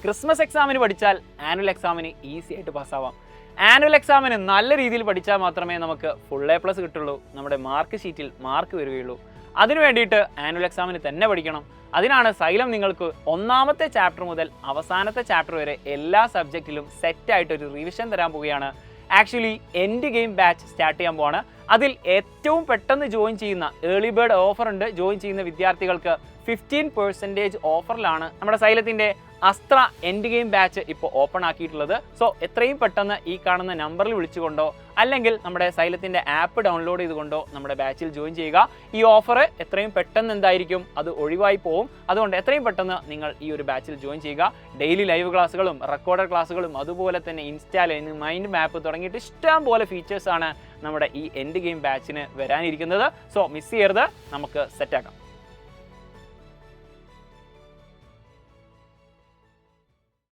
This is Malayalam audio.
ക്രിസ്മസ് എക്സാമിന് പഠിച്ചാൽ ആനുവൽ എക്സാമിന് ഈസി ആയിട്ട് പാസ്സാവാം. ആനുവൽ എക്സാമിന് നല്ല രീതിയിൽ പഠിച്ചാൽ മാത്രമേ നമുക്ക് ഫുൾ A+ കിട്ടുള്ളൂ, നമ്മുടെ മാർക്ക് ഷീറ്റിൽ മാർക്ക് വരികയുള്ളൂ. അതിനു വേണ്ടിയിട്ട് ആനുവൽ എക്സാമിന് തന്നെ പഠിക്കണം. അതിനാണ് സൈലം നിങ്ങൾക്ക് ഒന്നാമത്തെ ചാപ്റ്റർ മുതൽ അവസാനത്തെ ചാപ്റ്റർ വരെ എല്ലാ സബ്ജക്റ്റിലും സെറ്റായിട്ടൊരു റിവിഷൻ തരാൻ പോവുകയാണ്. Actually end game batch start ചെയ്യാൻ പോവാണ്. അതിൽ ഏറ്റവും പെട്ടെന്ന് ജോയിൻ ചെയ്യുന്ന ഏർലി ബേർഡ് ഓഫർ ഉണ്ട്. ജോയിൻ ചെയ്യുന്ന വിദ്യാർത്ഥികൾക്ക് 15% ഓഫറിലാണ് നമ്മുടെ സൈലത്തിൻ്റെ അസ്ത്ര എൻഡ് ഗെയിം ബാച്ച് ഇപ്പോൾ ഓപ്പൺ ആക്കിയിട്ടുള്ളത്. സോ എത്രയും പെട്ടെന്ന് ഈ കാണുന്ന നമ്പറിൽ വിളിച്ചുകൊണ്ടോ അല്ലെങ്കിൽ നമ്മുടെ സൈലത്തിൻ്റെ ആപ്പ് ഡൗൺലോഡ് ചെയ്തുകൊണ്ടോ നമ്മുടെ ബാച്ചിൽ ജോയിൻ ചെയ്യുക. ഈ ഓഫർ എത്രയും പെട്ടെന്ന് എന്തായിരിക്കും അത് ഒഴിവായി പോവും. അതുകൊണ്ട് എത്രയും പെട്ടെന്ന് നിങ്ങൾ ഈ ഒരു ബാച്ചിൽ ജോയിൻ ചെയ്യുക. ഡെയിലി ലൈവ് ക്ലാസ്സുകളും റെക്കോർഡഡ് ക്ലാസ്സുകളും അതുപോലെ തന്നെ ഇൻസ്റ്റാൾ മൈൻഡ് മാപ്പ് തുടങ്ങിയിട്ട് ഇഷ്ടം പോലെ ഫീച്ചേഴ്സാണ് നമ്മുടെ ഈ എൻഡ് ഗെയിം ബാച്ചിന് വരാനിരിക്കുന്നത്. സോ മിസ് ചെയ്യരുത്, നമുക്ക് സെറ്റാക്കാം.